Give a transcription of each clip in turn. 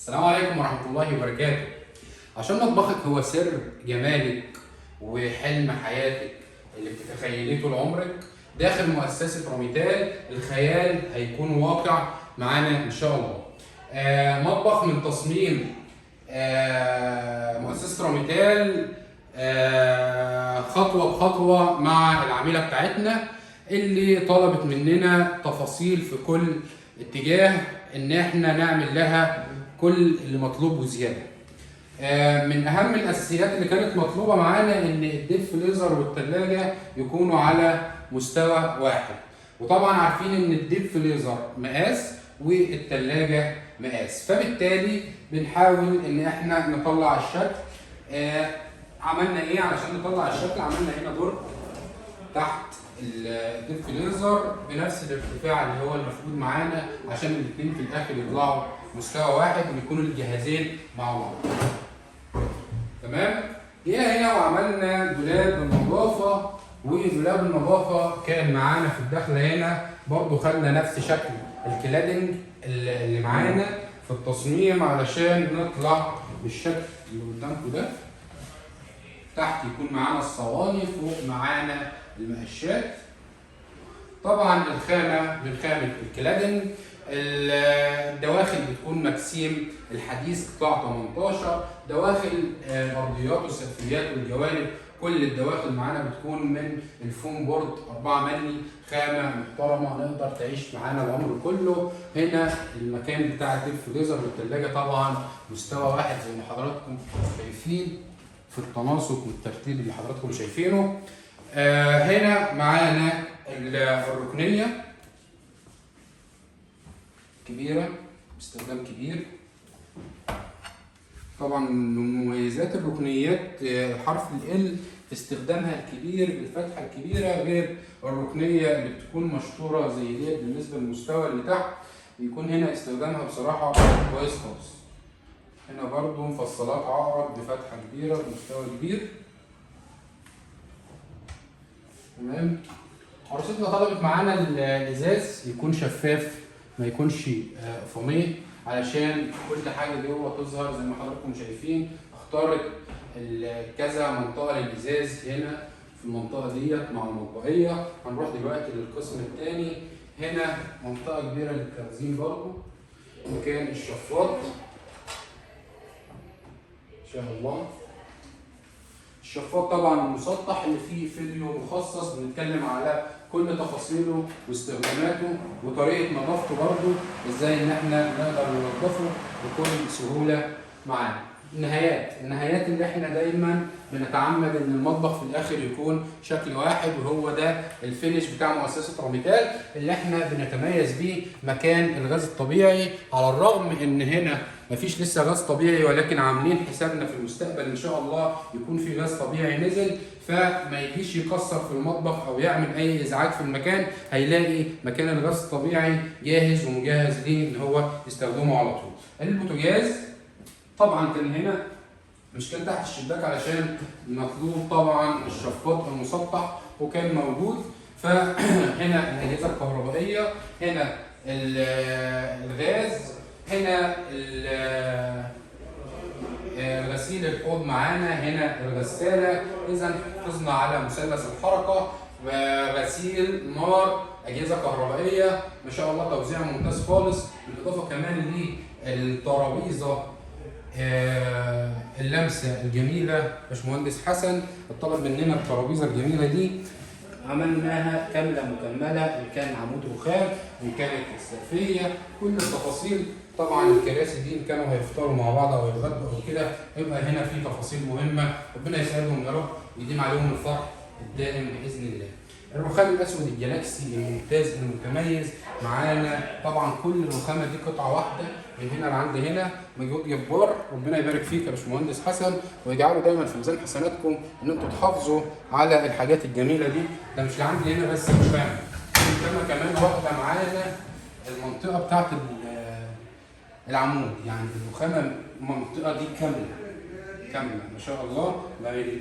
السلام عليكم ورحمة الله وبركاته. عشان مطبخك هو سر جمالك وحلم حياتك اللي بتتخيليه طول عمرك، داخل مؤسسة روميتال الخيال هيكون واقع معانا إن شاء الله. مطبخ من تصميم مؤسسة روميتال، خطوة بخطوة مع العميلة بتاعتنا اللي طلبت مننا تفاصيل في كل اتجاه ان احنا نعمل لها كل اللي مطلوب وزياده. من اهم الاساسيات اللي كانت مطلوبه معانا ان الديب فريزر والثلاجه يكونوا على مستوى واحد، وطبعا عارفين ان الديب فريزر مقاس والثلاجه مقاس، فبالتالي بنحاول ان احنا نطلع الشكل. عملنا ايه علشان نطلع الشكل؟ عملنا هنا درج تحت الديب فريزر بنفس الارتفاع اللي هو المفروض معانا، عشان الاثنين في الاخر يطلعوا مستوى واحد ويكونوا الجهازين مع بعض. تمام؟ جينا هنا وعملنا دولاب النظافه، ودولاب النظافه كان معانا في الدخله هنا برضو خدنا نفس شكل الكلادنج اللي معانا في التصميم علشان نطلع بالشكل اللي قدامكم ده. تحت يكون معانا الصواني، فوق معانا المقشات. طبعا الخامه من خامه الكلادنج. الدواخل بتكون مكسيم الحديث قطاع 18، دواخل الارضيات والسقفيات والجوانب كل الدواخل معانا بتكون من الفوم بورد 4 مللي، خامه محترمه نقدر تعيش معانا العمر كله. هنا المكان بتاع الديب فريزر والثلاجه طبعا مستوى واحد زي ما حضراتكم شايفين في التناسق والترتيب اللي حضراتكم شايفينه. هنا معانا الركنيه كبيره باستخدام كبير. طبعا من مميزات الركنيات حرف ال في استخدامها الكبير بالفتحه الكبيره، غير الركنيه اللي بتكون مشطوره زي ديت. بالنسبه للمستوى اللي تحت بيكون هنا استخدامها بصراحه كويس خالص. هنا برضو مفصلات عقرب بفتحه كبيره بمستوى كبير. تمام. عروستنا طلبت معانا الازاز يكون شفاف ما يكونش فوميه، علشان كل حاجه جوه تظهر زي ما حضراتكم شايفين. اختارت كذا منطقه للازاز هنا في المنطقه ديت مع المطبخيه. هنروح دلوقتي للقسم الثاني. هنا منطقه كبيره للتخزين برضو، مكان الشفاط ان شاء الله. الشفاط طبعا المسطح اللي فيه فيديو مخصص بنتكلم على كل تفاصيله واستخداماته وطريقه نظافته برضه، ازاي ان احنا نقدر ننظفه بكل سهوله معانا. النهايات اللي احنا دايما بنتعمد ان المطبخ في الاخر يكون شكل واحد، وهو ده الفينش بتاع مؤسسه روميتال اللي احنا بنتميز بيه مكان الغاز الطبيعي. على الرغم ان هنا مفيش لسه غاز طبيعي، ولكن عاملين حسابنا في المستقبل ان شاء الله يكون في غاز طبيعي نزل، فما يجيش يكسر في المطبخ او يعمل اي ازعاج في المكان. هيلاقي مكان الغاز الطبيعي جاهز ومجهز ليه ان هو يستخدمه على طول. البوتاجاز طبعا كان هنا مش كان تحت الشباك علشان مطلوب طبعا الشفاط المسطح وكان موجود. فهنا الاجهزه الكهربائيه، هنا الغاز، هنا غسيل الحوض معانا، هنا الغساله. اذا حافظنا على مثلث الحركه وغسيل نار، اجهزه كهربائيه ما شاء الله توزيع ممتاز خالص. بالاضافه كمان للترابيزه اللمسه الجميله. باشمهندس حسن طلب مننا الترابيزه الجميله دي، عملناها كامله مكمله، ان كان عمود رخام ان كانت السقفيه كل التفاصيل. طبعا الكراسي دي ان كانوا هيفطروا مع بعض او يتغدوا او كده يبقى هنا في تفاصيل مهمه. ربنا يسعدهم يا رب ويديم عليهم الفرح الدائم باذن الله. الرخام الاسود الجلاكسي الممتاز المتميز معانا. طبعا كل الرخامه دي قطعه واحده من هنا لعند هنا، مجهود جبار. ربنا يبارك فيك يا باشمهندس حسن ويجعله دايما في ميزان حسناتكم ان انتم تحافظوا على الحاجات الجميله دي. ده مش لعندي هنا بس الرخامه كمان واخده معانا المنطقه بتاعت العمود، يعني الرخامه المنطقه دي كامله ما شاء الله.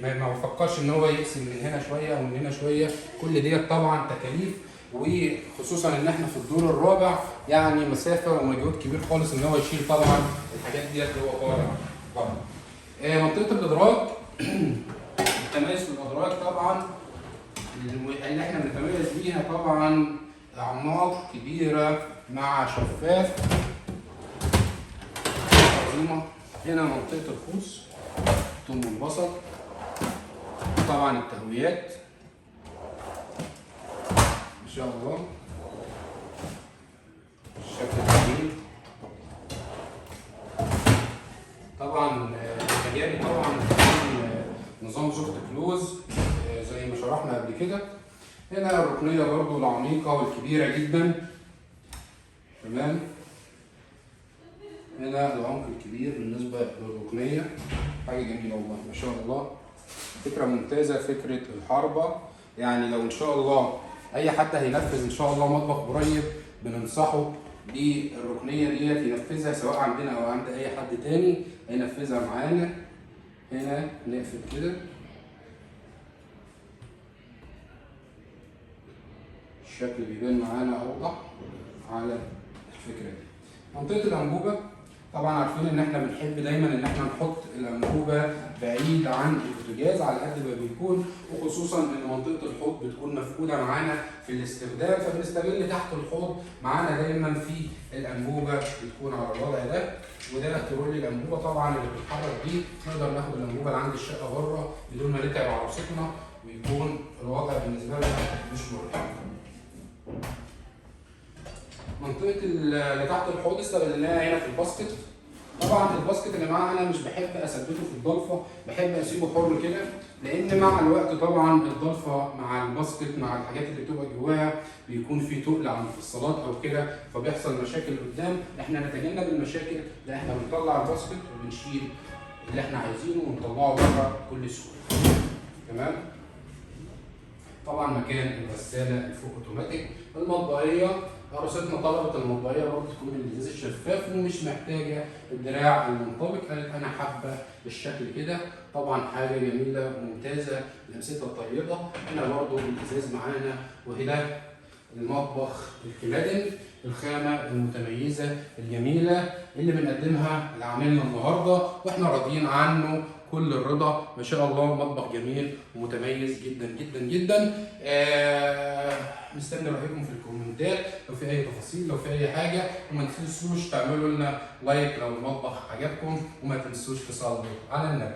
ما بفكرش ان هو يقسم من هنا شويه ومن هنا شويه. كل ديت طبعا تكاليف وخصوصا ان احنا في الدور الرابع، يعني مسافه ومجهود كبير خالص ان هو يشيل طبعا الحاجات ديت اللي هو طالع بره. منطقه الادراج التميز في الادراج طبعا اللي احنا بنتميز بيها طبعا اعماق كبيره مع شفاف عظيمه. هنا منطقه الخوص، ثم البصل، طبعا التهويات ان شاء الله الشكل الجميل. طبعا المجاري طبعا نظام زفت كلوز زي ما شرحنا قبل كده. هنا الركنيه برضو العميقه والكبيره جدا، تمام. هنا العمق الكبير بالنسبه للركنيه، حاجه جميله والله ما شاء الله، فكره ممتازه فكره الحربه. يعني لو ان شاء الله اي حد هينفذ ان شاء الله مطبخ قريب بننصحه بالركنيه ديت ينفذها، سواء عندنا او عند اي حد تاني هينفذها معانا. هنا نقفل كده، الشكل بيبان معانا اوضح على الفكره دي. منطقه الانبوبه طبعا عارفين ان احنا بنحب دايما ان احنا نحط الانبوبه بعيد عن البوتاجاز على قد ما بيكون، وخصوصا ان منطقه الحوض بتكون مفقوده معانا في الاستخدام، فبنستغل تحت الحوض معانا دايما في الانبوبه بتكون على الوضع ده. وده ترولي الانبوبه طبعا اللي بنتحرك بيه، نقدر ناخد الانبوبه اللي عند الشقه بره بدون ما نتعب عروستنا، ويكون الوضع بالنسبه لنا مش مرهق. منطقه اللي تحت الحوض استغلناها هنا في الباسكت. طبعا الباسكت اللي معانا انا مش بحب اثبته في الضلفه، بحب اسيبه حر كده، لان مع الوقت طبعا الضلفه مع الباسكت مع الحاجات اللي بتبقى جواها بيكون في تقل عن الفصالات او كده، فبيحصل مشاكل قدام. احنا نتجنب المشاكل، ده احنا بنطلع الباسكت وبنشيل اللي احنا عايزينه ونطلعه بره بكل سهوله، تمام. طبعا مكان الغساله الفوق اوتوماتيك. المطبقيه عروستنا طلبت المطبقيه برضه تكون الازاز الشفاف ومش محتاجه الدراع المنطبق، قالت انا حابه بالشكل كده. طبعا حاجه جميله وممتازه، لمستها طيبه. هنا برضه الازاز معانا، وهنا المطبخ الكلادن، الخامه المتميزه الجميله اللي بنقدمها لعميلنا النهارده واحنا راضيين عنه كل الرضا ما شاء الله. مطبخ جميل ومتميز جدا جدا جدا. مستني رايكم في الكومنتات لو في اي تفاصيل، لو في اي حاجه، وما تنسوش تعملوا لنا لايك لو المطبخ عجبكم، وما تنسوش تصلوا على النبي.